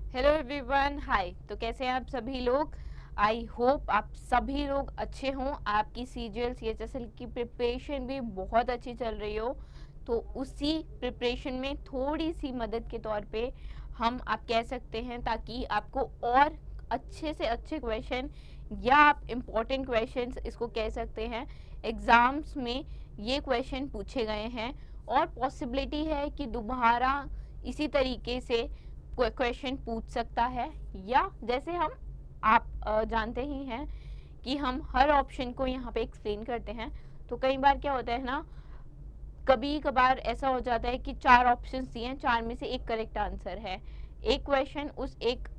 Hello everyone, हाय। तो कैसे हैं आप सभी लोग? आई होप आप सभी लोग अच्छे हों। आपकी सीजीएल सीएचएसएल की प्रिपरेशन भी बहुत अच्छी चल रही हो। तो उसी प्रिपरेशन में थोड़ी सी मदद के तौर पे हम आप कह सकते हैं, ताकि आपको और अच्छे से अच्छे क्वेश्चन या आप इम्पोर्टेंट क्वेश्चंस इसको कह सकते हैं एग्ज़ाम्स में ये क्वेश्चन पूछे गए हैं, और पॉसिबिलिटी है कि दोबारा इसी तरीके से क्वेश्चन पूछ सकता है। या जैसे हम आप जानते ही हैं कि हम हर ऑप्शन को यहाँ पे एक्सप्लेन करते हैं, तो कई बार क्या होता है ना, कभी कभार ऐसा हो जाता है कि 4 ऑप्शंस दिए हैं, 4 में से एक करेक्ट आंसर है। एक क्वेश्चन उस एक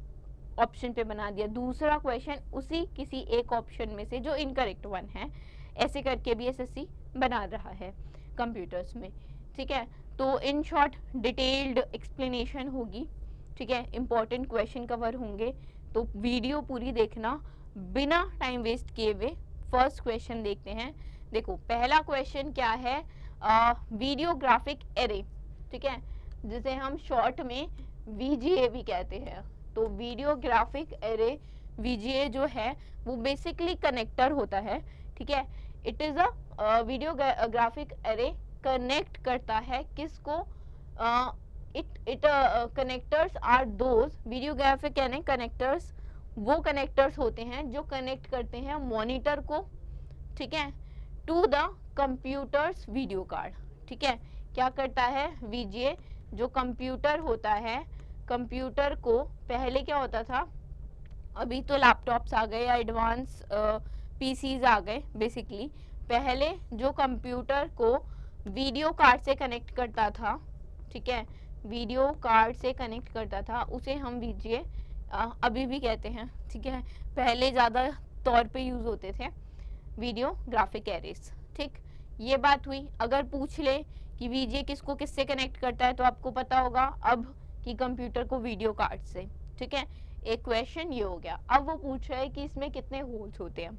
ऑप्शन पे बना दिया, दूसरा क्वेश्चन उसी किसी एक ऑप्शन में से जो इनकरेक्ट वन है। ऐसे करके भी एसएससी बना रहा है कंप्यूटर्स में। ठीक है, तो इन शॉर्ट डिटेल्ड एक्सप्लेनेशन होगी। ठीक है, इंपॉर्टेंट क्वेश्चन कवर होंगे, तो वीडियो पूरी देखना। बिना टाइम वेस्ट किए हुए फर्स्ट क्वेश्चन देखते हैं। देखो, पहला क्वेश्चन क्या है, वीडियो ग्राफिक एरे। ठीक है, जिसे हम शॉर्ट में वीजीए भी कहते हैं। तो वीडियो ग्राफिक एरे वीजीए जो है वो बेसिकली कनेक्टर होता है। ठीक है, it is a video graphic array connect करता है किसको, it connectors are those video graphic यानी कनेक्टर्स, वो कनेक्टर्स होते हैं जो कनेक्ट करते हैं मॉनिटर को, ठीक है, to the computer's video card. ठीक है, क्या करता है वीजीए, जो कंप्यूटर होता है, कंप्यूटर को पहले क्या होता था, अभी तो लैपटॉप्स आ गए या एडवांस पीसीज आ गए। बेसिकली पहले जो कंप्यूटर को वीडियो कार्ड से कनेक्ट करता था, ठीक है, वीडियो कार्ड से कनेक्ट करता था, उसे हम वीजीए अभी भी कहते हैं। ठीक है, पहले ज़्यादा तौर पे यूज़ होते थे वीडियो ग्राफिक एरेस। ठीक, ये बात हुई। अगर पूछ ले कि वीजीए किसको किससे कनेक्ट करता है, तो आपको पता होगा अब कि कंप्यूटर को वीडियो कार्ड से। ठीक है, एक क्वेश्चन ये हो गया। अब वो पूछ रहा है कि इसमें कितने होल्स होते हैं।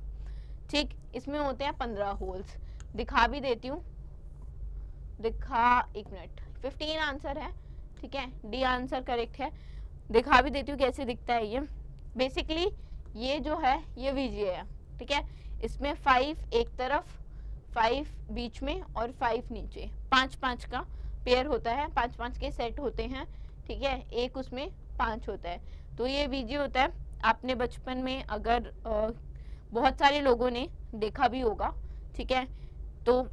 ठीक, इसमें होते हैं 15 होल्स। दिखा भी देती हूँ, एक मिनट, 15 आंसर है। ठीक है, डी आंसर करेक्ट है। दिखा भी देती हूँ कैसे दिखता है ये। बेसिकली ये जो है ये वीजीए है। ठीक है, इसमें 5 एक तरफ, 5 बीच में और 5 नीचे, 5-5 का पेयर होता है, 5-5 के सेट होते हैं। ठीक है, एक उसमें 5 होता है, तो ये वीजीए होता है। आपने बचपन में अगर बहुत सारे लोगों ने देखा भी होगा। ठीक है, तो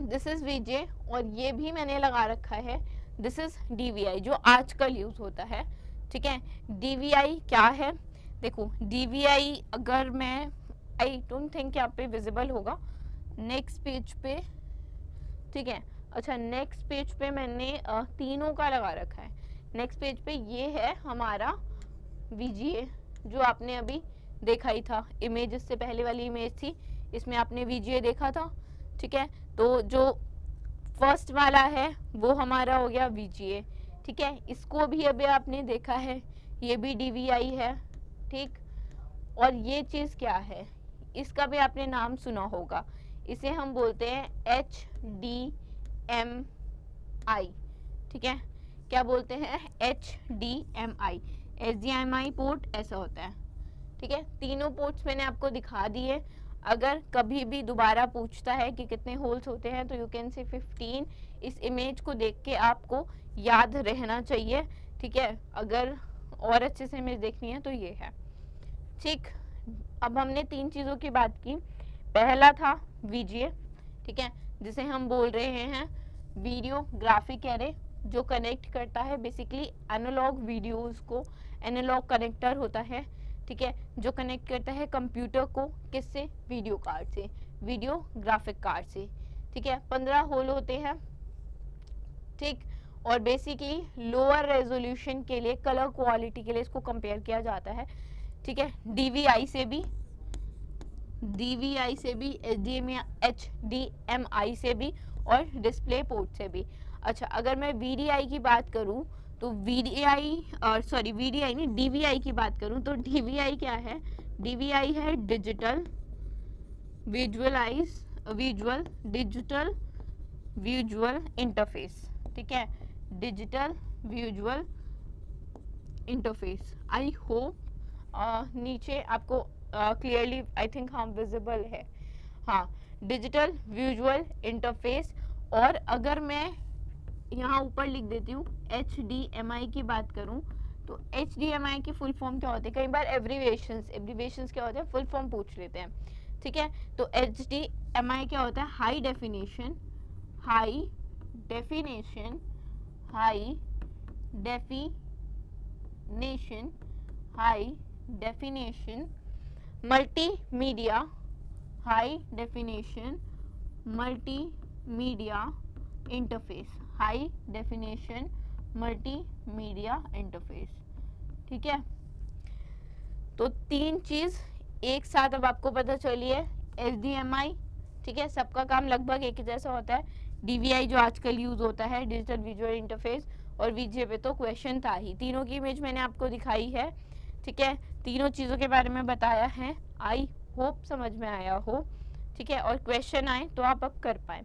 दिस इज वीजे, और ये भी मैंने लगा रखा है दिस इज डीवीआई, जो आजकल यूज होता है। ठीक है, डीवीआई क्या है, देखो डीवीआई अगर मैं, आई डोंट थिंक यहाँ पे विजिबल होगा नेक्स्ट पेज पे। ठीक है, अच्छा नेक्स्ट पेज पे मैंने तीनों का लगा रखा है। नेक्स्ट पेज पे ये है हमारा वीजीए, जो आपने अभी देखा ही था इमेज, इससे पहले वाली इमेज थी, इसमें आपने वीजीए देखा था। ठीक है, तो जो फर्स्ट वाला है वो हमारा हो गया वीजीए। ठीक है, इसको भी अभी आपने देखा है, ये भी डीवीआई है। ठीक, और ये चीज़ क्या है, इसका भी आपने नाम सुना होगा, इसे हम बोलते हैं HDMI। ठीक है, क्या बोलते हैं, HDMI, HDMI पोर्ट ऐसा होता है। ठीक है, तीनों पोर्ट्स मैंने आपको दिखा दिए। अगर कभी भी दोबारा पूछता है कि कितने होल्स होते हैं, तो यू कैन से 15। इस इमेज को देख के आपको याद रहना चाहिए। ठीक है, अगर और अच्छे से इमेज देखनी है तो ये है। ठीक, अब हमने 3 चीज़ों की बात की। पहला था वीजीए, ठीक है, जिसे हम बोल रहे हैं वीडियो ग्राफिक एरे, जो कनेक्ट करता है बेसिकली एनालॉग वीडियोस को, एनालॉग कनेक्टर होता है। ठीक है, जो कनेक्ट करता है कंप्यूटर को किससे, वीडियो कार्ड से, वीडियो ग्राफिक कार्ड से। ठीक है, 15 होल होते हैं। ठीक, और बेसिकली लोअर रेजोल्यूशन के लिए, कलर क्वालिटी के लिए इसको कंपेयर किया जाता है। ठीक है, डीवीआई से भी, HDMI से भी, और डिस्प्ले पोर्ट से भी। अच्छा, अगर मैं वीडीआई की बात करूं, तो वीडीआई नहीं, डीवीआई की बात करूं, तो डीवीआई क्या है, डीवीआई है डिजिटल विजुअल इंटरफेस। ठीक है, digital visual interface. I hope नीचे आपको क्लियरली आई थिंक हाँ विजिबल है। हाँ, डिजिटल विजुअल इंटरफेस। और अगर मैं यहाँ ऊपर लिख देती हूँ HDMI की बात करूँ तो HDMI की फुल फॉर्म क्या होती है? कई बार एब्रीवेशंस क्या होते हैं, फुल फॉर्म पूछ लेते हैं, ठीक है। तो HDMI क्या होता है? हाई डेफिनेशन मल्टीमीडिया इंटरफेस, ठीक है। तो तीन चीज एक साथ अब आपको पता चली है। HDMI, ठीक है, सबका काम लगभग एक ही जैसा होता है। DVI जो आजकल यूज होता है, डिजिटल विजुअल इंटरफेस, और VGA पे तो क्वेश्चन था ही। तीनों की इमेज मैंने आपको दिखाई है, ठीक है, तीनों चीजों के बारे में बताया है। आई होप समझ में आया हो, ठीक है, और क्वेश्चन आए तो आप अब कर पाए।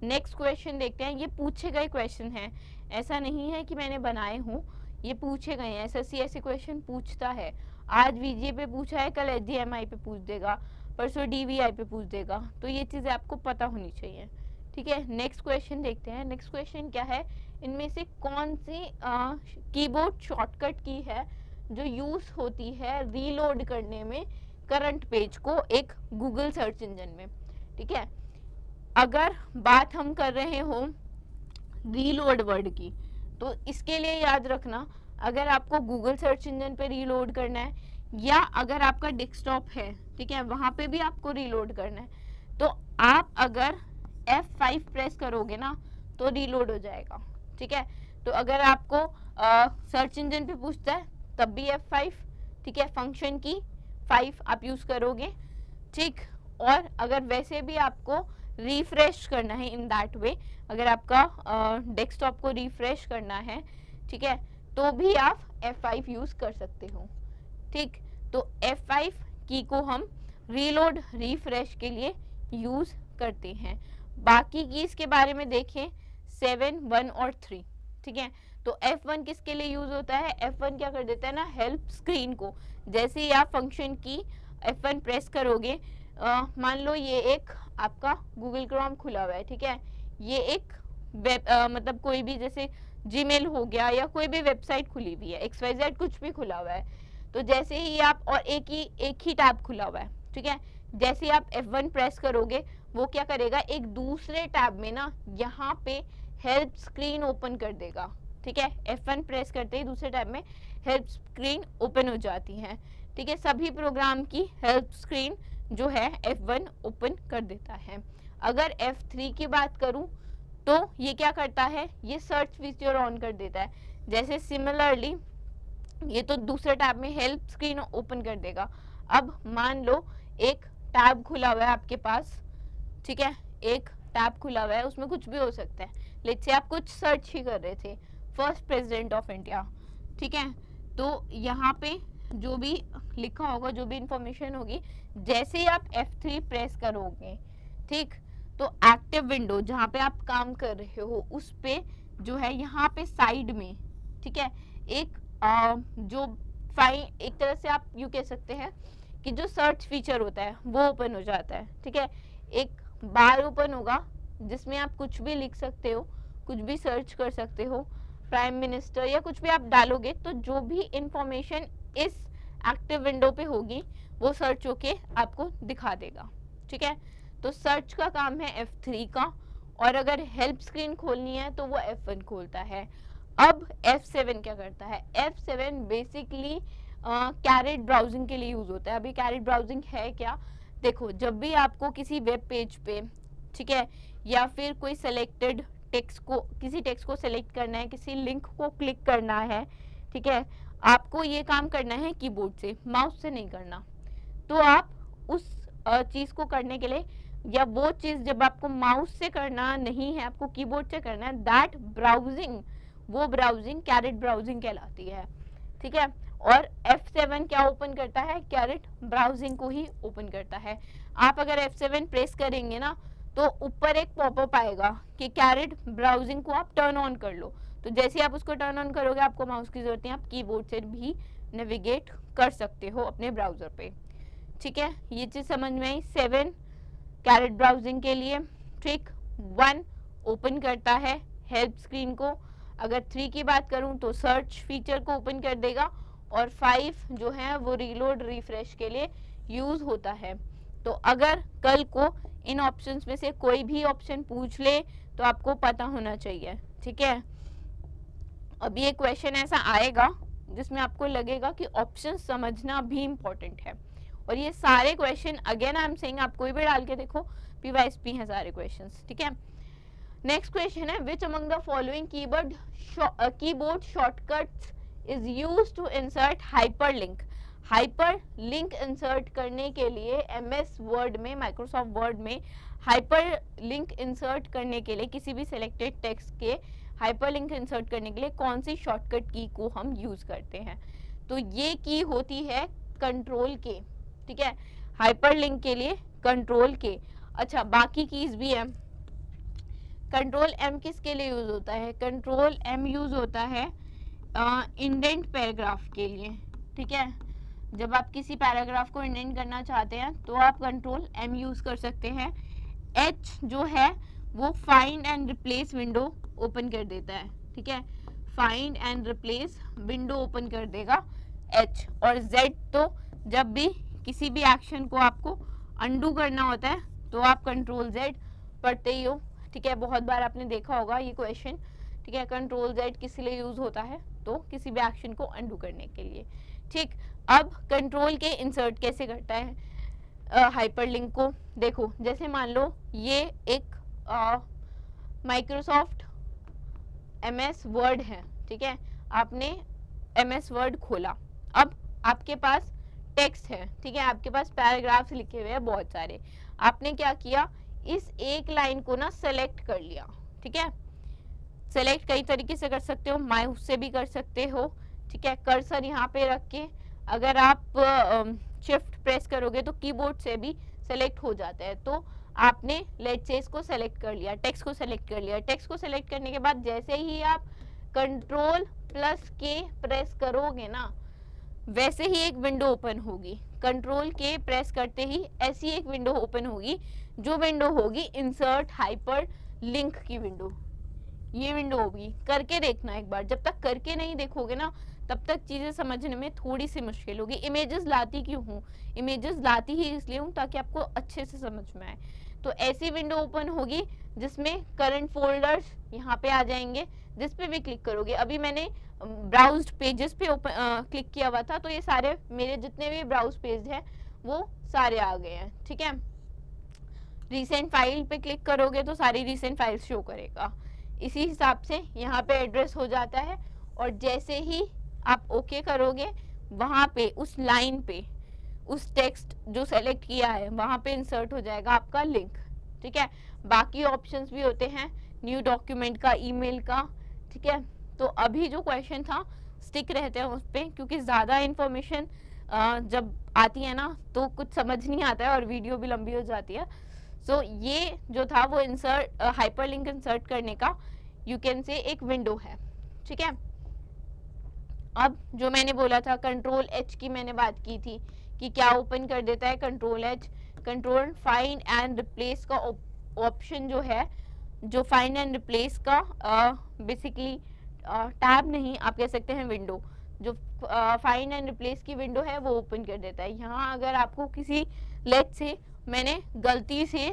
नेक्स्ट क्वेश्चन देखते हैं। ये पूछे गए क्वेश्चन हैं, ऐसा नहीं है कि मैंने बनाए हों, ये पूछे गए हैं। SSC ऐसे क्वेश्चन पूछता है। आज VGA पे पूछा है, कल HDMI पे पूछ देगा, परसों DVI पे पूछ देगा। तो ये चीज़ें आपको पता होनी चाहिए, ठीक है। नेक्स्ट क्वेश्चन देखते हैं। नेक्स्ट क्वेश्चन क्या है? इनमें से कौन सी कीबोर्ड शॉर्टकट की है जो यूज होती है रीलोड करने में करंट पेज को एक गूगल सर्च इंजन में, ठीक है। अगर बात हम कर रहे हो रीलोड वर्ड की, तो इसके लिए याद रखना, अगर आपको गूगल सर्च इंजन पे रीलोड करना है या अगर आपका डेस्कटॉप है, ठीक है, वहां पे भी आपको रीलोड करना है, तो आप अगर F5 प्रेस करोगे ना तो रीलोड हो जाएगा, ठीक है। तो अगर आपको सर्च इंजन पे पूछता है तब भी F5, ठीक है, फंक्शन की 5 आप यूज करोगे, ठीक। और अगर वैसे भी आपको रिफ्रेश करना है इन दैट वे, अगर आपका डेस्कटॉप को रिफ्रेश करना है, ठीक है, तो भी आप F5 यूज कर सकते हो, ठीक। तो F5 की को हम रीलोड रिफ्रेश के लिए यूज करते हैं। बाकी कीज के बारे में देखें 7, 1 और 3, ठीक है। तो F1 किसके लिए यूज होता है? F1 क्या कर देता है ना, हेल्प स्क्रीन को, जैसे ही आप फंक्शन की F1 प्रेस करोगे, मान लो ये एक आपका गूगल क्रोम खुला हुआ है, ठीक है, ये एक वेब मतलब कोई भी जैसे जीमेल हो गया या कोई भी वेबसाइट खुली हुई है, XYZ कुछ भी खुला हुआ है, तो जैसे ही आप, और एक ही टैब खुला हुआ है, ठीक है, जैसे ही आप F1 प्रेस करोगे वो क्या करेगा, एक दूसरे टैब में ना यहाँ पे हेल्प स्क्रीन ओपन कर देगा, ठीक है। F1 प्रेस करते ही दूसरे टैब में हेल्प स्क्रीन ओपन हो जाती है, ठीक है। सभी प्रोग्राम की हेल्प स्क्रीन जो है F1 ओपन कर देता है। अगर F3 की बात करूं तो ये क्या करता है, ये सर्च फीचर ऑन कर देता है। जैसे सिमिलरली ये तो दूसरे टैब में हेल्प स्क्रीन ओपन कर देगा। अब मान लो एक टैब खुला हुआ है आपके पास, ठीक है, एक टैब खुला हुआ है, उसमें कुछ भी हो सकता है। लेट्स से आप कुछ सर्च ही कर रहे थे, फर्स्ट प्रेसिडेंट ऑफ इंडिया, ठीक है, तो यहाँ पे जो भी लिखा होगा, जो भी इंफॉर्मेशन होगी, जैसे ही आप F3 प्रेस करोगे, ठीक, तो एक्टिव विंडो जहाँ पे आप काम कर रहे हो उस पे जो है यहाँ पे साइड में, ठीक है, एक जो फाइल, एक तरह से आप यूँ कह सकते हैं कि जो सर्च फीचर होता है वो ओपन हो जाता है, ठीक है। एक बार ओपन होगा जिसमें आप कुछ भी लिख सकते हो, कुछ भी सर्च कर सकते हो, प्राइम मिनिस्टर या कुछ भी आप डालोगे तो जो भी इंफॉर्मेशन इस एक्टिव विंडो पे होगी वो सर्च होके आपको दिखा देगा, ठीक है। तो सर्च का काम है F3 का, और अगर हेल्प स्क्रीन खोलनी है तो वो F1 खोलता है। अब F7 क्या करता है? F7 बेसिकली कैरेट ब्राउजिंग के लिए यूज होता है। अभी कैरेट ब्राउजिंग है क्या? देखो, जब भी आपको किसी वेब पेज पे, ठीक है, या फिर कोई सिलेक्टेड टेक्स्ट को, किसी टेक्स्ट को सिलेक्ट करना है, किसी लिंक को क्लिक करना है, ठीक है, आपको ये काम करना है कीबोर्ड से, माउस से नहीं करना। तो आप उस चीज को करने के लिए, या वो चीज जब आपको माउस से करना नहीं है, आपको कीबोर्ड से करना है, दैट ब्राउजिंग, वो ब्राउजिंग कैरेट ब्राउजिंग कहलाती है, ठीक है। और F7 क्या ओपन करता है? कैरेट ब्राउजिंग को ही ओपन करता है। आप अगर F7 प्रेस करेंगे ना तो ऊपर एक पॉपअप आएगा कि कैरेट ब्राउजिंग को आप टर्न ऑन कर लो, तो जैसे आप उसको टर्न ऑन करोगे आपको माउस की जरूरत नहीं, आप कीबोर्ड से भी नेविगेट कर सकते हो अपने ब्राउजर पे। ठीक है, ये चीज समझ में आई। 7 कैरेट ब्राउजिंग के लिए। ट्रिक 1 ओपन करता है हेल्प स्क्रीन को। अगर 3 की बात करूं तो सर्च फीचर को ओपन कर देगा, और 5 जो है वो रीलोड रिफ्रेश के लिए यूज होता है। तो अगर कल को इन ऑप्शंस में से कोई भी ऑप्शन पूछ ले तो आपको पता होना चाहिए। ठीक है, अभी एक क्वेश्चन ऐसा आएगा जिसमें आपको लगेगा कि ऑप्शन समझना भी इम्पोर्टेंट है, और ये सारे question again I am saying आप कोई भी डाल के देखो, पीवाईएसपी हैं सारे क्वेश्चंस। ठीक है, नेक्स्ट क्वेश्चन है which among the following keyboard shortcuts is used to insert hyperlink. Hyperlink insert करने के लिए एमएस वर्ड में, माइक्रोसॉफ्ट वर्ड में हाइपरलिंक इंसर्ट करने के लिए किसी भी सिलेक्टेड टेक्स्ट के हाइपरलिंक इंसर्ट करने के लिए कौन सी शॉर्टकट की को हम यूज करते हैं? तो ये की होती है कंट्रोल के। ठीक है, हाइपरलिंक के लिए कंट्रोल के। अच्छा, बाकी कीज भी है। कंट्रोल एम किसके लिए यूज होता है? कंट्रोल एम यूज होता है इंडेंट पैराग्राफ के लिए। ठीक है, जब आप किसी पैराग्राफ को इंडेंट करना चाहते हैं तो आप कंट्रोल एम यूज कर सकते हैं। एच जो है वो find and replace window open कर देता है। ठीक है, find and replace window open कर देगा एच। और जेड तो जब भी किसी भी एक्शन को आपको अंडू करना होता है तो आप कंट्रोल जेड पढ़ते ही हो। ठीक है, बहुत बार आपने देखा होगा ये क्वेश्चन। ठीक है, कंट्रोल जेड किस लिए यूज होता है? तो किसी भी एक्शन को अंडू करने के लिए। ठीक, अब कंट्रोल के इंसर्ट कैसे करता है हाइपरलिंक को? देखो, जैसे मान लो ये एक माइक्रोसॉफ्ट एमएस वर्ड है। ठीक है, आपने एमएस वर्ड खोला, अब आपके पास टेक्स्ट है। ठीक है, आपके पास पैराग्राफ्स लिखे हुए हैं बहुत सारे। आपने क्या किया, इस एक लाइन को ना सेलेक्ट कर लिया। ठीक है, सेलेक्ट कई तरीके से कर सकते हो, माउस से भी कर सकते हो। ठीक है, कर्सर यहाँ पे रख के अगर आप शिफ्ट प्रेस करोगे तो कीबोर्ड से भी सेलेक्ट हो जाता है। तो आपने लेट्स से इसको सेलेक्ट कर लिया, टेक्स्ट को सेलेक्ट कर लिया। टेक्स्ट को सेलेक्ट करने के बाद जैसे ही आप कंट्रोल प्लस के प्रेस करोगे ना, वैसे ही एक विंडो ओपन होगी। कंट्रोल के प्रेस करते ही ऐसी एक विंडो ओपन होगी, जो विंडो होगी इंसर्ट हाइपर लिंक की विंडो। ये विंडो होगी, करके देखना एक बार। जब तक करके नहीं देखोगे ना तब तक चीजें समझने में थोड़ी सी मुश्किल होगी। इमेजेस लाती क्यों हूँ? इमेजेस लाती ही इसलिए हूँ ताकि आपको अच्छे से समझ में आए। तो ऐसी विंडो ओपन होगी जिसमें करंट फोल्डर्स यहाँ पे आ जाएंगे, जिस पे भी क्लिक करोगे। अभी मैंने ब्राउज्ड पेजेस पे क्लिक किया हुआ था, तो ये सारे मेरे जितने भी ब्राउज पेज हैं वो सारे आ गए हैं। ठीक है, रिसेंट फाइल पे क्लिक करोगे तो सारी रिसेंट फाइल्स शो करेगा। इसी हिसाब से यहाँ पे एड्रेस हो जाता है, और जैसे ही आप ओके करोगे वहाँ पे उस लाइन पे उस टेक्स्ट जो सेलेक्ट किया है वहाँ पे इंसर्ट हो जाएगा आपका लिंक। ठीक है, बाकी ऑप्शंस भी होते हैं न्यू डॉक्यूमेंट का, ईमेल का। ठीक है, तो अभी जो क्वेश्चन था स्टिक रहते हैं उस पर, क्योंकि ज़्यादा इन्फॉर्मेशन जब आती है ना तो कुछ समझ नहीं आता है और वीडियो भी लंबी हो जाती है। सो ये जो था वो इंसर्ट हाइपरलिंक इंसर्ट करने का यू कैन से एक विंडो है। ठीक है, अब जो मैंने बोला था कंट्रोल एच की मैंने बात की थी कि क्या ओपन कर देता है control H. Control find and replace का ऑप्शन जो है, जो फाइंड एंड रिप्लेस का बेसिकली टैब नहीं आप कह सकते हैं विंडो, जो फाइंड एंड रिप्लेस की विंडो है वो ओपन कर देता है। यहाँ अगर आपको किसी लेट से मैंने गलती से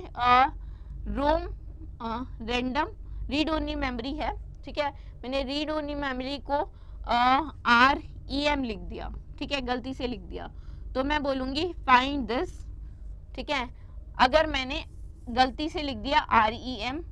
रोम रैंडम रीड ओनली मेमोरी है, ठीक है, मैंने रीड ओनली मेमोरी को REM लिख दिया। ठीक है, गलती से लिख दिया, तो मैं बोलूँगी फाइंड दिस। ठीक है, अगर मैंने गलती से लिख दिया REM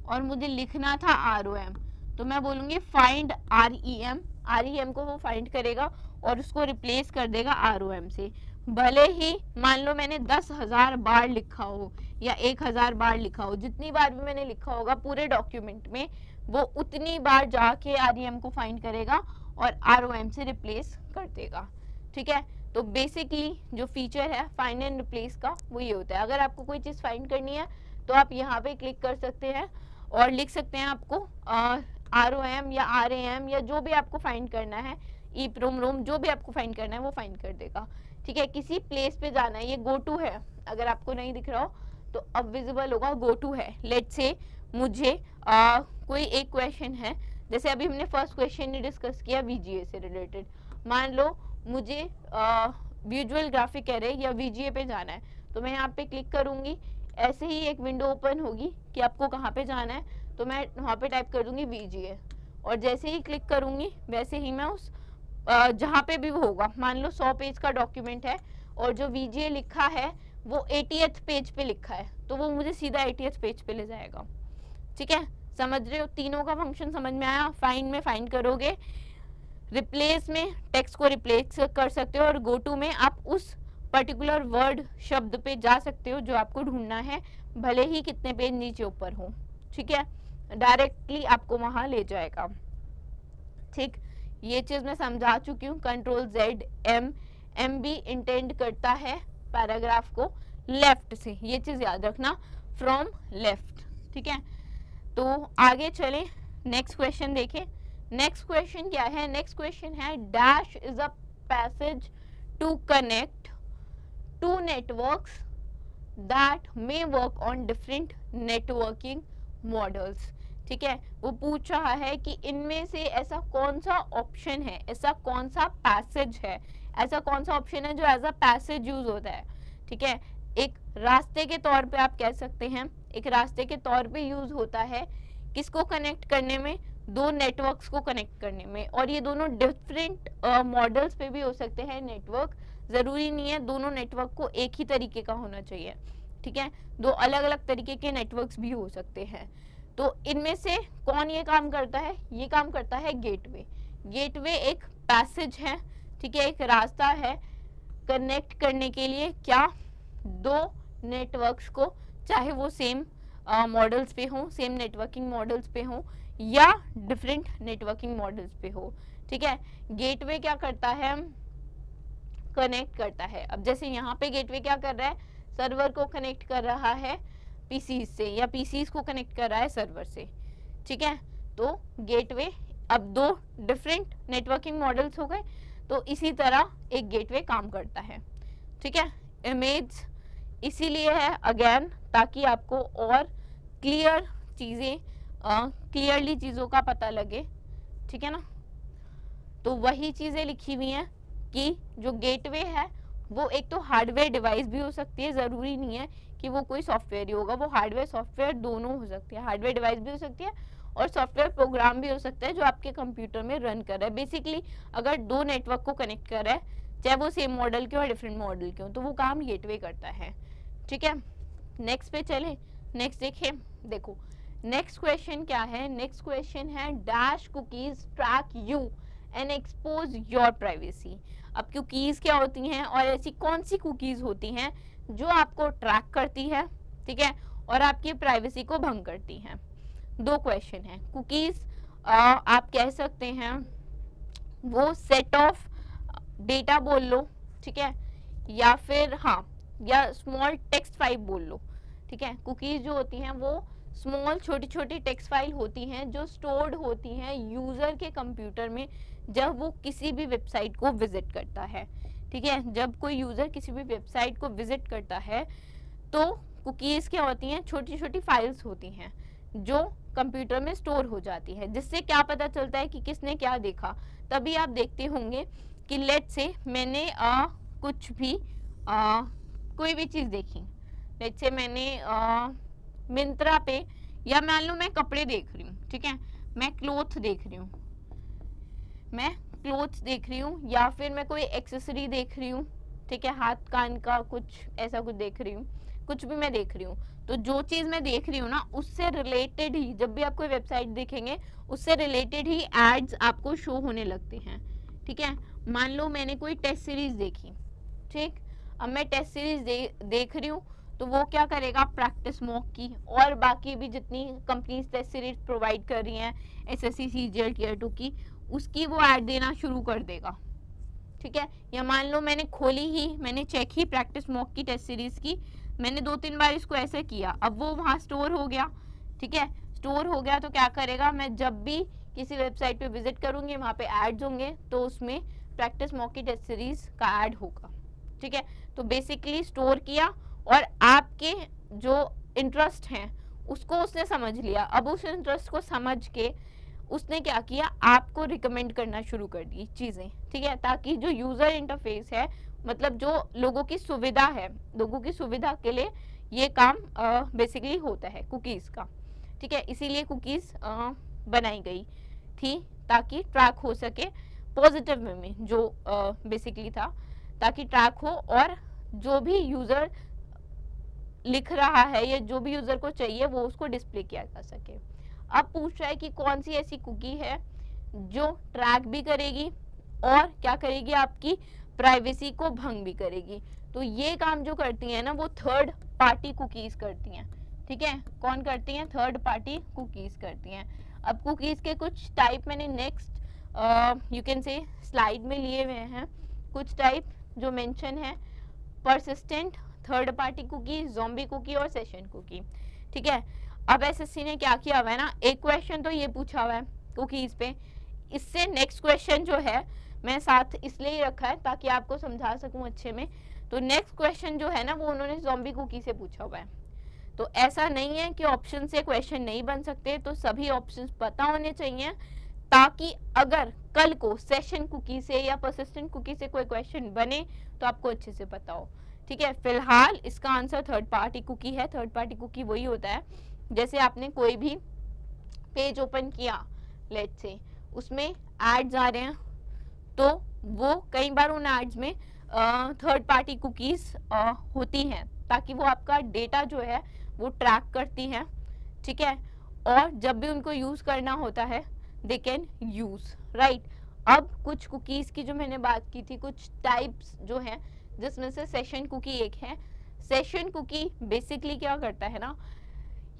और मुझे लिखना था ROM, तो मैं बोलूँगी फाइंड REM। REM को वो फाइंड करेगा और उसको रिप्लेस कर देगा ROM से। भले ही मान लो मैंने 10,000 बार लिखा हो या 1,000 बार लिखा हो, जितनी बार भी मैंने लिखा होगा पूरे डॉक्यूमेंट में, वो उतनी बार जाके REM को फाइंड करेगा और ROM से रिप्लेस कर देगा। ठीक है, तो बेसिकली जो फीचर है फाइंड एंड रिप्लेस का वो ये होता है। अगर आपको कोई चीज़ फाइंड करनी है तो आप यहाँ पे क्लिक कर सकते हैं और लिख सकते हैं आपको ROM या RAM या जो भी आपको फाइंड करना है, EEPROM रोम जो भी आपको फाइंड करना है वो फाइंड कर देगा। ठीक है, किसी प्लेस पे जाना है, ये गो टू है, अगर आपको नहीं दिख रहा हो तो अब विजिबल होगा, गो टू है। लेट्स से मुझे कोई एक क्वेश्चन है, जैसे अभी हमने फर्स्ट क्वेश्चन ही डिस्कस किया VGA से रिलेटेड। मान लो मुझे विजुअल ग्राफिक एरे या VGA पे जाना है, तो मैं यहाँ पे क्लिक करूंगी, ऐसे ही एक विंडो ओपन होगी कि आपको कहाँ पे जाना है, तो मैं वहाँ पे टाइप कर दूंगी VGA, और जैसे ही क्लिक करूंगी वैसे ही मैं उस जहाँ पे भी वो होगा, मान लो 100 पेज का डॉक्यूमेंट है और जो VGA लिखा है वो 80th पेज पे लिखा है, तो वो मुझे सीधा 80th पेज पे ले जाएगा। ठीक है, समझ रहे हो? तीनों का फंक्शन समझ में आया। फाइंड में फाइंड करोगे, रिप्लेस में टेक्स्ट को रिप्लेस कर सकते हो, और गो टू में आप उस पर्टिकुलर वर्ड शब्द पे जा सकते हो जो आपको ढूंढना है, भले ही कितने पेज नीचे ऊपर हो। ठीक है, डायरेक्टली आपको वहां ले जाएगा। ठीक, ये चीज मैं समझा चुकी हूँ। Ctrl+Z M भी इंटेंड करता है पैराग्राफ को लेफ्ट से, ये चीज याद रखना, फ्रॉम लेफ्ट। ठीक है, तो आगे चले, नेक्स्ट क्वेश्चन देखें। नेक्स्ट क्वेश्चन क्या है? नेक्स्ट क्वेश्चन है dash is a passage to connect to networks that may work on different networking models. ठीक है, वो पूछ रहा है कि इनमें से ऐसा कौन सा ऑप्शन है, ऐसा कौन सा पैसेज है, ऐसा कौन सा ऑप्शन है जो एज अ पैसेज यूज होता है। ठीक है, एक रास्ते के तौर पे आप कह सकते हैं, एक रास्ते के तौर पे यूज होता है, किसको कनेक्ट करने में? दो नेटवर्क्स को कनेक्ट करने में, और ये दोनों डिफरेंट मॉडल्स पे भी हो सकते हैं नेटवर्क, जरूरी नहीं है दोनों नेटवर्क को एक ही तरीके का होना चाहिए। ठीक है, दो अलग अलग तरीके के नेटवर्क्स भी हो सकते हैं। तो इनमें से कौन ये काम करता है? ये काम करता है गेटवे। गेटवे एक पैसेज है, ठीक है, एक रास्ता है कनेक्ट करने के लिए क्या? दो नेटवर्क्स को, चाहे वो सेम मॉडल्स पे हो, सेम नेटवर्किंग मॉडल्स पे हो या डिफरेंट नेटवर्किंग मॉडल्स पे हो। ठीक है, गेटवे क्या करता है? कनेक्ट करता है। अब जैसे यहाँ पे गेटवे क्या कर रहा है? सर्वर को कनेक्ट कर रहा है पीसीज से, या पीसीज को कनेक्ट कर रहा है सर्वर से। ठीक है, तो गेटवे, अब दो डिफरेंट नेटवर्किंग मॉडल्स हो गए, तो इसी तरह एक गेटवे काम करता है। ठीक है, इमेज इसीलिए है अगेन, ताकि आपको और क्लियर चीज़ें, क्लियरली चीज़ों का पता लगे। ठीक है ना, तो वही चीज़ें लिखी हुई हैं कि जो गेटवे है वो एक तो हार्डवेयर डिवाइस भी हो सकती है, ज़रूरी नहीं है कि वो कोई सॉफ्टवेयर ही होगा, वो हार्डवेयर सॉफ्टवेयर दोनों हो सकती है। हार्डवेयर डिवाइस भी हो सकती है और सॉफ्टवेयर प्रोग्राम भी हो सकता है जो आपके कंप्यूटर में रन कर रहा है। बेसिकली अगर दो नेटवर्क को कनेक्ट कर रहा है, चाहे वो सेम मॉडल के हो डिफरेंट मॉडल के हो, तो वो काम गेटवे करता है। ठीक है, नेक्स्ट पे चले, नेक्स्ट देखें। देखो नेक्स्ट क्वेश्चन क्या है? नेक्स्ट क्वेश्चन है dash cookies track you and expose your privacy. अब कुकीज क्या होती हैं और ऐसी कौन सी कुकीज होती हैं जो आपको ट्रैक करती है, ठीक है, और आपकी प्राइवेसी को भंग करती हैं? दो क्वेश्चन है। कुकीज आप कह सकते हैं वो सेट ऑफ डेटा बोल लो, ठीक है, या फिर हाँ, या स्मॉल टेक्स्ट फाइल बोल लो। ठीक है, कुकीज जो होती हैं वो स्मॉल छोटी छोटी टेक्स्ट फाइल होती हैं जो स्टोर्ड होती हैं यूजर के कंप्यूटर में जब वो किसी भी वेबसाइट को विजिट करता है। ठीक है, जब कोई यूजर किसी भी वेबसाइट को विजिट करता है तो कुकीज क्या होती हैं? छोटी छोटी फाइल्स होती हैं जो कंप्यूटर में स्टोर हो जाती है, जिससे क्या पता चलता है कि किसने क्या देखा। तभी आप देखते होंगे कि लेट से मैंने कुछ भी कोई भी चीज़ देखी, लेट से मैंने मिंत्रा पे, या मान लो मैं कपड़े देख रही हूँ, ठीक है, मैं क्लोथ देख रही हूँ, मैं क्लोथ्स देख रही हूँ, या फिर मैं कोई एक्सेसरी देख रही हूँ, ठीक है, हाथ कान का कुछ ऐसा कुछ देख रही हूँ, कुछ भी मैं देख रही हूँ, तो जो चीज़ मैं देख रही हूँ ना उससे रिलेटेड ही जब भी आप कोई वेबसाइट देखेंगे उससे रिलेटेड ही एड्स आपको शो होने लगते हैं। ठीक है, मान लो मैंने कोई टेस्ट सीरीज देखी, ठीक, अब मैं टेस्ट सीरीज देख रही हूँ तो वो क्या करेगा? प्रैक्टिस मॉक की और बाकी भी जितनी कंपनीज टेस्ट सीरीज प्रोवाइड कर रही हैं, एसएससी, सीजीएल, टियर 2 की, उसकी वो ऐड देना शुरू कर देगा। ठीक है, या मान लो मैंने खोली ही, मैंने चेक ही प्रैक्टिस मॉक की टेस्ट सीरीज की, मैंने 2-3 बार इसको ऐसे किया, अब वो वहाँ स्टोर हो गया। ठीक है, स्टोर हो गया तो क्या करेगा? मैं जब भी किसी वेबसाइट पे विजिट करूंगी, वहाँ पे एड्स होंगे, तो उसमें प्रैक्टिस मॉकी टेस्ट सीरीज का ऐड होगा। ठीक है, तो बेसिकली स्टोर किया और आपके जो इंटरेस्ट हैं उसको उसने समझ लिया। अब उस इंटरेस्ट को समझ के उसने क्या किया, आपको रिकमेंड करना शुरू कर दी चीज़ें। ठीक है, ताकि जो यूज़र इंटरफेस है, मतलब जो लोगों की सुविधा है, लोगों की सुविधा के लिए ये काम बेसिकली होता है कुकीज़ का। ठीक है, इसीलिए कुकीज़ बनाई गई थी ताकि ट्रैक हो सके पॉजिटिव वे में, जो बेसिकली था, ताकि ट्रैक हो और जो भी यूज़र लिख रहा है या जो भी यूज़र को चाहिए वो उसको डिस्प्ले किया जा सके। अब पूछ रहा है कि कौन सी ऐसी कुकी है जो ट्रैक भी करेगी और क्या करेगी, आपकी प्राइवेसी को भंग भी करेगी। तो ये काम जो करती हैं ना वो थर्ड पार्टी कुकीज़ करती हैं। ठीक है, कौन करती हैं, थर्ड पार्टी कुकीज़ करती हैं। अब कुकीज़ के कुछ टाइप मैंने next you can see slide में लिए हुए हैं। कुछ टाइप जो मेंशन है, persistent, third party cookie, zombie cookie और सेशन कुकी। ठीक है, अब एसएससी ने क्या किया हुआ है ना, एक क्वेश्चन तो ये पूछा हुआ है कुकीज़ पे, इससे नेक्स्ट क्वेश्चन जो है मैं साथ इसलिए ही रखा है ताकि आपको समझा सकूं अच्छे में। तो नेक्स्ट क्वेश्चन जो है ना वो उन्होंने ज़ॉम्बी कुकी से पूछा हुआ है। तो ऐसा नहीं है कि ऑप्शन से क्वेश्चन नहीं बन सकते, तो सभी ऑप्शंस पता होने चाहिए ताकि अगर कल को सेशन कुकी से या परसिस्टेंट कुकी से कोई क्वेश्चन बने तो आपको अच्छे से पता हो। ठीक है, फिलहाल इसका आंसर थर्ड पार्टी कुकी है। थर्ड पार्टी कुकी वही होता है जैसे आपने कोई भी पेज ओपन किया, लेट्स से उसमें एड्स आ रहे हैं, तो वो कई बार उन एड्स में थर्ड पार्टी कुकीज़ होती हैं ताकि वो आपका डेटा जो है वो ट्रैक करती हैं। ठीक है, और जब भी उनको यूज़ करना होता है दे कैन यूज़, राइट। अब कुछ कुकीज़ की जो मैंने बात की थी, कुछ टाइप्स जो हैं, जिसमें से सेशन कुकी एक है। सेशन कुकी बेसिकली क्या करता है ना,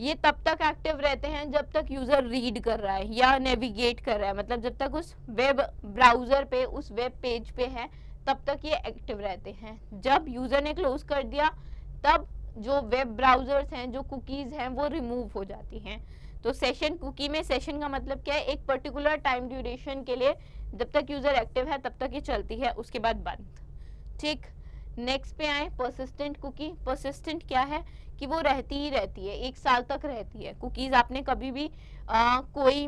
ये तब तक एक्टिव रहते हैं जब तक यूज़र रीड कर रहा है या नेविगेट कर रहा है, मतलब जब तक उस वेब ब्राउज़र पे, उस वेब पेज पे है, तब तक ये एक्टिव रहते हैं। जब यूज़र ने क्लोज कर दिया तब जो वेब ब्राउज़र्स हैं, जो कुकीज़ हैं, वो रिमूव हो जाती हैं। तो सेशन कुकी में सेशन का मतलब क्या है, एक पर्टिकुलर टाइम ड्यूरेशन के लिए जब तक यूज़र एक्टिव है तब तक ये चलती है, उसके बाद बंद। ठीक, नेक्स्ट पे आए परसिस्टेंट कुकी। परसिस्टेंट क्या है कि वो रहती ही रहती है, 1 साल तक रहती है। कुकीज़ आपने कभी भी कोई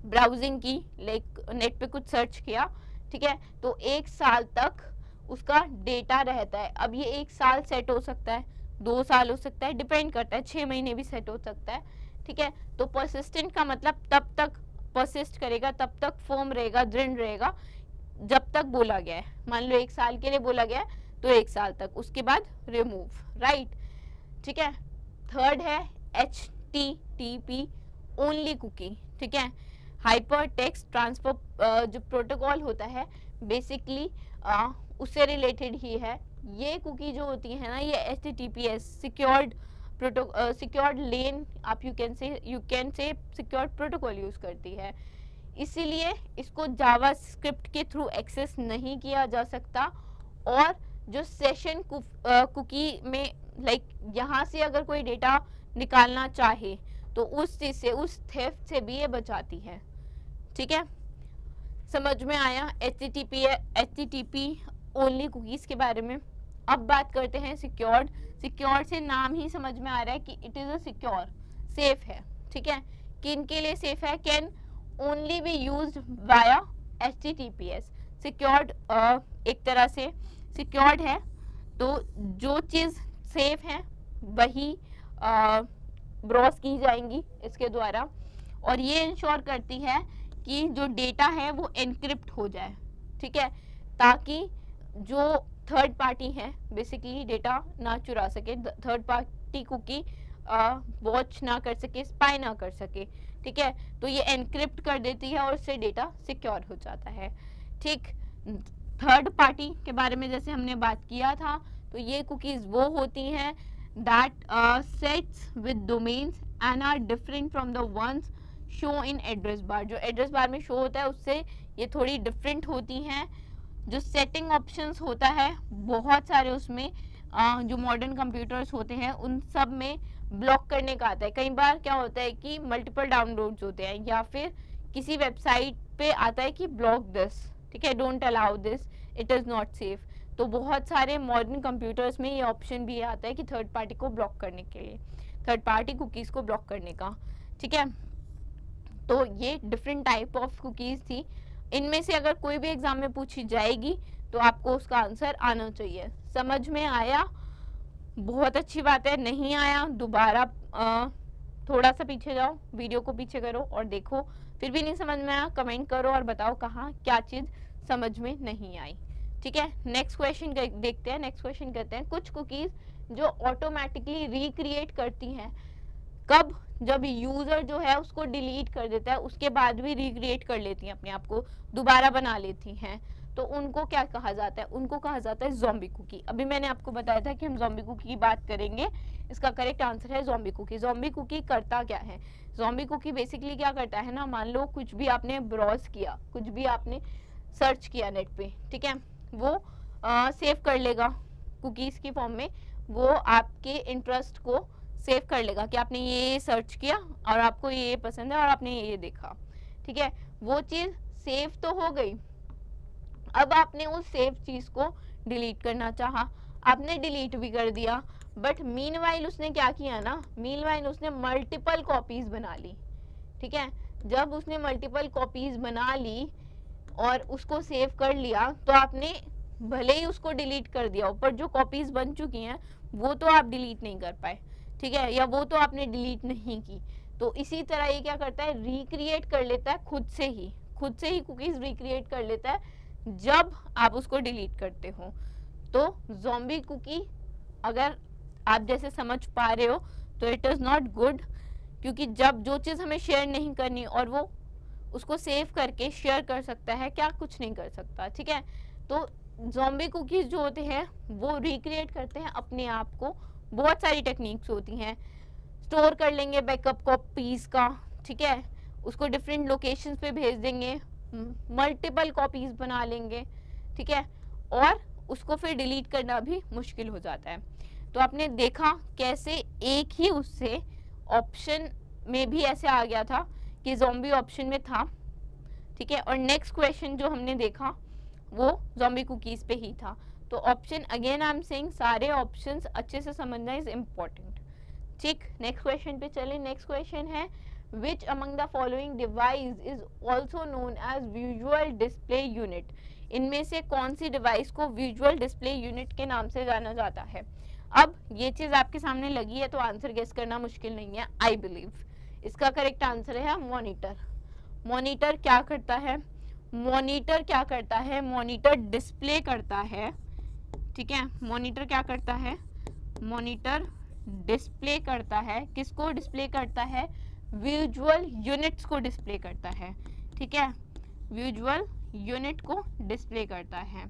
ब्राउजिंग की, लाइक नेट पे कुछ सर्च किया, ठीक है, तो 1 साल तक उसका डेटा रहता है। अब ये 1 साल सेट हो सकता है, 2 साल हो सकता है, डिपेंड करता है, 6 महीने भी सेट हो सकता है। ठीक है, तो परसिस्टेंट का मतलब तब तक परसिस्ट करेगा, तब तक फर्म रहेगा, दृढ़ रहेगा जब तक बोला गया है। मान लो 1 साल के लिए बोला गया है तो 1 साल तक, उसके बाद रिमूव, राइट। ठीक है, थर्ड है HTTP ओनली कुकी। ठीक है, हाइपर टेक्स्ट ट्रांसफर जो प्रोटोकॉल होता है बेसिकली उससे रिलेटेड ही है। ये कुकी जो होती है ना, ये HTTPS सिक्योर्ड सिक्योर्ड लेन, आप यू कैन से सिक्योर्ड प्रोटोकॉल यूज करती है, इसीलिए इसको जावास्क्रिप्ट के थ्रू एक्सेस नहीं किया जा सकता। और जो सेशन कुकी में, लाइक यहाँ से अगर कोई डेटा निकालना चाहे तो उस चीज़ से, उस थेफ्ट से भी ये बचाती है। ठीक है, समझ में आया HTTP ओनली कुकीज़ के बारे में। अब बात करते हैं सिक्योर्ड। सिक्योर्ड से नाम ही समझ में आ रहा है कि it is a secure, safe है। ठीक है, किन के लिए सेफ है, can only be used via HTTPS। Secured एक तरह से सिक्योर्ड है, तो जो चीज़ सेफ है वही ब्राउज की जाएंगी इसके द्वारा, और ये इंश्योर करती है कि जो डेटा है वो एनक्रिप्ट हो जाए। ठीक है, ताकि जो थर्ड पार्टी है बेसिकली डेटा ना चुरा सके, थर्ड पार्टी कुकी वॉच ना कर सके, स्पाई ना कर सके। ठीक है, तो ये एनक्रिप्ट कर देती है और उससे डेटा सिक्योर हो जाता है। ठीक, थर्ड पार्टी के बारे में जैसे हमने बात किया था, तो ये कुकीज़ वो होती हैं that sets with domains and are different from the ones show in address bar। जो एड्रेस बार में शो होता है उससे ये थोड़ी डिफरेंट होती हैं। जो सेटिंग ऑप्शंस होता है बहुत सारे उसमें, जो मॉडर्न कंप्यूटर्स होते हैं उन सब में ब्लॉक करने का आता है। कई बार क्या होता है कि मल्टीपल डाउनलोड्स होते हैं या फिर किसी वेबसाइट पे आता है कि ब्लॉक दिस, ठीक है, don't allow this, it is not safe. तो बहुत सारे मॉडर्न कंप्यूटर्स में ये ऑप्शन भी आता है कि थर्ड पार्टी को ब्लॉक करने के लिए, थर्ड पार्टी कुकीज़ को ब्लॉक करने का, ठीक है। तो ये डिफरेंट टाइप ऑफ कुकीज़ थी। इनमें से अगर कोई भी एग्जाम में पूछी जाएगी तो आपको उसका आंसर आना चाहिए। समझ में आया? बहुत अच्छी बात है। नहीं आया दोबारा थोड़ा सा पीछे जाओ, वीडियो को पीछे करो और देखो। फिर भी नहीं समझ में आया कमेंट करो और बताओ कहाँ क्या चीज़ समझ में नहीं आई, ठीक है। नेक्स्ट क्वेश्चन देखते हैं। नेक्स्ट क्वेश्चन कहते हैं कुछ कुकीज़ जो ऑटोमेटिकली रिक्रिएट करती हैं। कब? जब यूजर जो है उसको डिलीट कर देता है उसके बाद भी रिक्रिएट कर लेती हैं, अपने आप को दोबारा बना लेती हैं। तो उनको क्या कहा जाता है? उनको कहा जाता है ज़ॉम्बी कुकी। अभी मैंने आपको बताया था कि हम ज़ॉम्बी कुकी की बात करेंगे। इसका करेक्ट आंसर है ज़ॉम्बी कुकी। ज़ॉम्बी कुकी करता क्या है? ज़ॉम्बी कुकी बेसिकली क्या करता है ना, मान लो कुछ भी आपने ब्राउज किया, कुछ भी आपने सर्च किया नेट पे, ठीक है, वो सेव कर लेगा कुकीज़ की फॉर्म में। वो आपके इंटरेस्ट को सेव कर लेगा कि आपने ये सर्च किया और आपको ये पसंद है और आपने ये देखा, ठीक है। वो चीज़ सेव तो हो गई, अब आपने उस सेव चीज़ को डिलीट करना चाहा, आपने डिलीट भी कर दिया, बट मीनवाइल उसने क्या किया ना, मीनवाइल उसने मल्टीपल कॉपीज़ बना ली, ठीक है। जब उसने मल्टीपल कॉपीज़ बना ली और उसको सेव कर लिया तो आपने भले ही उसको डिलीट कर दिया, पर जो कॉपीज़ बन चुकी हैं वो तो आप डिलीट नहीं कर पाए, ठीक है, या वो तो आपने डिलीट नहीं की। तो इसी तरह ये क्या करता है, रिक्रिएट कर लेता है खुद से ही कुकीज़ रिक्रिएट कर लेता है जब आप उसको डिलीट करते हो। तो ज़ॉम्बी कुकी अगर आप जैसे समझ पा रहे हो तो इट इज़ नॉट गुड, क्योंकि जब जो चीज़ हमें शेयर नहीं करनी और वो उसको सेव करके शेयर कर सकता है, क्या कुछ नहीं कर सकता, ठीक है। तो ज़ॉम्बी कुकीज़ जो होते हैं वो रिक्रिएट करते हैं अपने आप को। बहुत सारी टेक्निक्स होती हैं, स्टोर कर लेंगे बैकअप कॉपीज़ का, ठीक है, उसको डिफरेंट लोकेशंस पे भेज देंगे, मल्टीपल कॉपीज़ बना लेंगे, ठीक है, और उसको फिर डिलीट करना भी मुश्किल हो जाता है। तो आपने देखा कैसे एक ही उससे ऑप्शन में भी ऐसे आ गया था कि ज़ॉम्बी ऑप्शन में था, ठीक है, और नेक्स्ट क्वेश्चन जो हमने देखा वो ज़ॉम्बी कुकीज़ पे ही था। तो option again I am saying सारे ऑप्शंस अच्छे से समझना इज इम्पोर्टेंट, ठीक। नेक्स्ट क्वेश्चन पे चले। नेक्स्ट क्वेश्चन है which among the following device is also known as visual display unit. इनमें से कौन सी डिवाइस को विजुअल डिस्प्ले यूनिट के नाम से जाना जाता है? अब ये चीज़ आपके सामने लगी है तो आंसर गेस करना मुश्किल नहीं है, आई बिलीव। इसका करेक्ट आंसर है मॉनिटर। मॉनिटर क्या करता है? मॉनिटर क्या करता है? मॉनिटर डिस्प्ले करता है, ठीक है। मॉनिटर क्या करता है? मॉनिटर डिस्प्ले करता है, किसको डिस्प्ले करता है? विजुअल यूनिट्स को डिस्प्ले करता है, ठीक है, विजुअल यूनिट को डिस्प्ले करता है।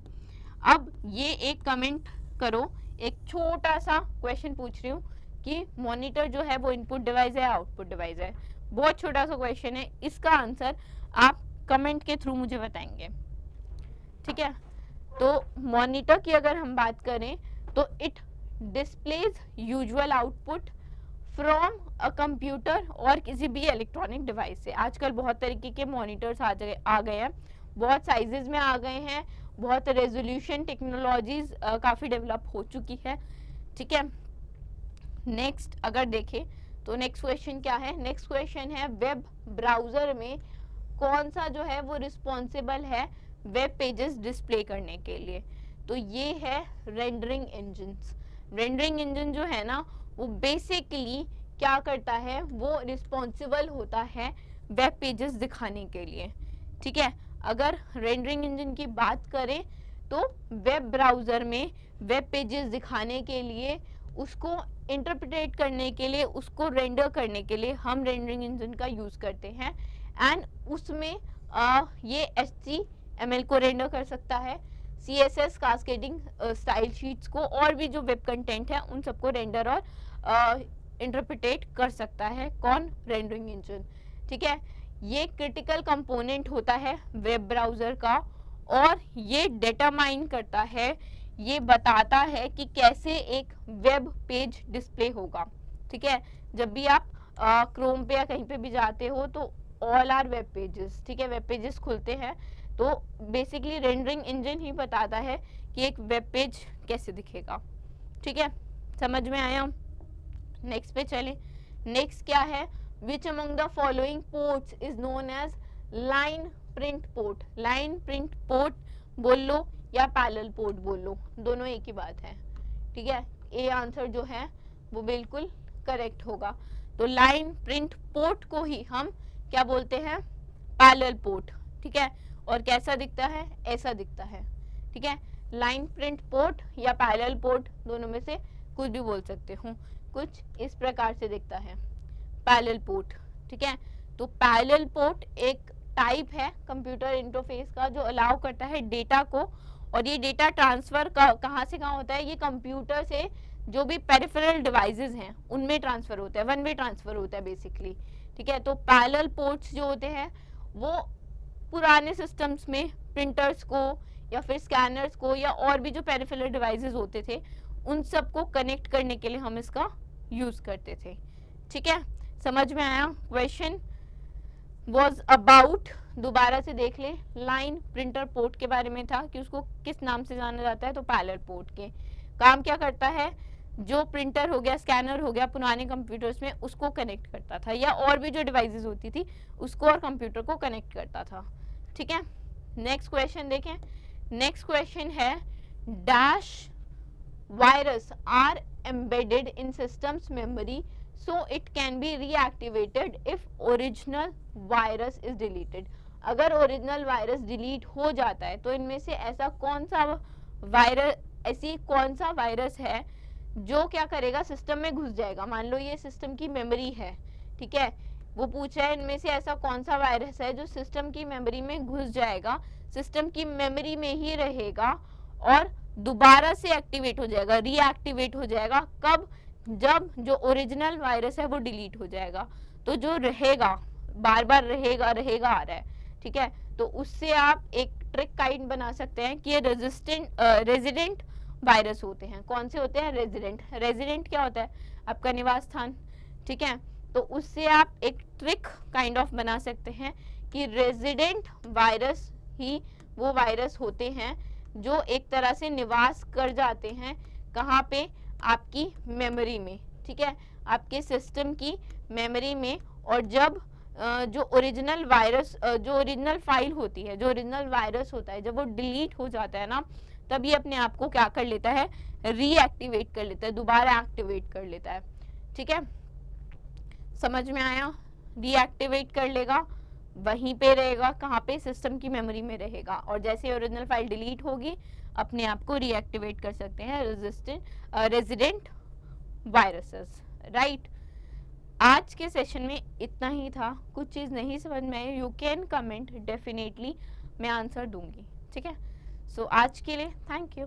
अब ये एक कमेंट करो, एक छोटा सा क्वेश्चन पूछ रही हूँ कि मॉनिटर जो है वो इनपुट डिवाइस है आउटपुट डिवाइस है? बहुत छोटा सा क्वेश्चन है, इसका आंसर आप कमेंट के थ्रू मुझे बताएंगे, ठीक है। तो मॉनिटर की अगर हम बात करें तो it displays usual output from a computer और किसी भी इलेक्ट्रॉनिक डिवाइस से। आजकल बहुत तरीके के मॉनिटर्स आ गए हैं, बहुत साइजेस में आ गए हैं, बहुत रेजोल्यूशन टेक्नोलॉजीज काफ़ी डेवलप हो चुकी है, ठीक है। नेक्स्ट अगर देखें तो नेक्स्ट क्वेश्चन क्या है? नेक्स्ट क्वेश्चन है वेब ब्राउज़र में कौन सा जो है वो रिस्पॉन्सिबल है वेब पेजेस डिस्प्ले करने के लिए? तो ये है रेंडरिंग इंजन्स। रेंडरिंग इंजन जो है ना वो बेसिकली क्या करता है, वो रिस्पॉन्सिबल होता है वेब पेजेस दिखाने के लिए, ठीक है। अगर रेंडरिंग इंजन की बात करें तो वेब ब्राउज़र में वेब पेजेस दिखाने के लिए, उसको इंटरप्रेट करने के लिए, उसको रेंडर करने के लिए हम रेंडरिंग इंजन का यूज़ करते हैं। एंड उसमें ये HTML को रेंडर कर सकता है, CSS कास्केडिंग स्टाइल शीट्स को, और भी जो वेब कंटेंट है उन सबको रेंडर और इंटरप्रेट कर सकता है कौन? रेंडरिंग इंजन, ठीक है। ये क्रिटिकल कंपोनेंट होता है वेब ब्राउज़र का और ये डिटरमाइन करता है, ये बताता है कि कैसे एक वेब पेज डिस्प्ले होगा, ठीक है। जब भी आप क्रोम पे या कहीं पे भी जाते हो तो ऑल आर वेब पेजेस, ठीक है, वेब पेजेस खुलते हैं। तो बेसिकली रेंडरिंग इंजन ही बताता है कि एक वेब पेज कैसे दिखेगा, ठीक है, समझ में आया। नेक्स्ट पे चलें। नेक्स्ट क्या है, which among the following ports is known as line print port. Line print port बोल लो या पैरेलल पोर्ट बोल लो, दोनों एक ही बात है, ठीक है। ए आंसर जो है वो बिल्कुल करेक्ट होगा। तो लाइन प्रिंट पोर्ट को ही हम क्या बोलते हैं, पैरेलल पोर्ट, ठीक है। और कैसा दिखता है, ऐसा दिखता है, ठीक है। लाइन प्रिंट पोर्ट या पैरेलल पोर्ट दोनों में से कुछ भी बोल सकते हो, कुछ इस प्रकार से दिखता है पैरेलल पोर्ट, ठीक है। तो पैरेलल पोर्ट एक टाइप है कंप्यूटर इंटरफेस का जो अलाउ करता है डेटा को, और ये डेटा ट्रांसफर कहाँ से कहाँ होता है, ये कंप्यूटर से जो भी पेरिफेरल डिवाइसेस हैं उनमें ट्रांसफर होता है, वन वे ट्रांसफर होता है बेसिकली, ठीक है। तो पैरेलल पोर्ट्स जो होते हैं वो पुराने सिस्टम्स में प्रिंटर्स को या फिर स्कैनर्स को या और भी जो पेरिफेरल डिवाइसेस होते थे उन सबको कनेक्ट करने के लिए हम इसका यूज करते थे, ठीक है, समझ में आया। क्वेश्चन वॉज अबाउट, दोबारा से देख ले, लाइन प्रिंटर पोर्ट के बारे में था कि उसको किस नाम से जाना जाता है, तो पैरेलल पोर्ट के काम क्या करता है, जो प्रिंटर हो गया, स्कैनर हो गया पुराने कंप्यूटर्स में उसको कनेक्ट करता था, या और भी जो डिवाइसेस होती थी उसको और कंप्यूटर को कनेक्ट करता था, ठीक है। नेक्स्ट क्वेश्चन देखें। नेक्स्ट क्वेश्चन है, dash virus are embedded in system's memory so it can be reactivated if original virus is deleted। अगर ओरिजिनल वायरस डिलीट हो जाता है तो इनमें से ऐसा कौन सा वायरस, ऐसी कौन सा वायरस है जो क्या करेगा, सिस्टम में घुस जाएगा। मान लो ये सिस्टम की मेमोरी है, ठीक है, वो पूछा है इनमें से ऐसा कौन सा वायरस है जो सिस्टम की मेमोरी में घुस जाएगा, सिस्टम की मेमोरी में ही रहेगा और दोबारा से एक्टिवेट हो जाएगा, रीएक्टिवेट हो जाएगा। कब, जब जो ओरिजिनल वायरस है वो डिलीट हो जाएगा। तो जो रहेगा, बार बार रहेगा आ रहा है, ठीक है, तो उससे आप एक ट्रिक काइंड बना सकते हैं कि ये रेजिडेंट वायरस होते हैं। कौन से होते हैं, रेजिडेंट। रेजिडेंट क्या होता है, आपका निवास स्थान, ठीक है। तो उससे आप एक ट्रिक काइंड ऑफ बना सकते हैं कि रेजिडेंट वायरस ही वो वायरस होते हैं जो एक तरह से निवास कर जाते हैं, कहाँ पे, आपकी मेमोरी में, ठीक है, आपके सिस्टम की मेमोरी में। और जब जो ओरिजिनल वायरस, जो ओरिजिनल फाइल होती है, जो ओरिजिनल वायरस होता है, जब वो डिलीट हो जाता है ना, तब ये अपने आप को क्या कर लेता है, रीएक्टिवेट कर लेता है, दोबारा एक्टिवेट कर लेता है, ठीक है, समझ में आया। रीएक्टिवेट कर लेगा, वहीं पे रहेगा, कहाँ पे, सिस्टम की मेमोरी में रहेगा, और जैसे ओरिजिनल फाइल डिलीट होगी अपने आप को रीएक्टिवेट कर सकते हैं रेजिडेंट वायरसेस, राइट। आज के सेशन में इतना ही था। कुछ चीज़ नहीं समझ में आई, यू कैन कमेंट, डेफिनेटली मैं आंसर दूंगी, ठीक है। सो आज के लिए थैंक यू।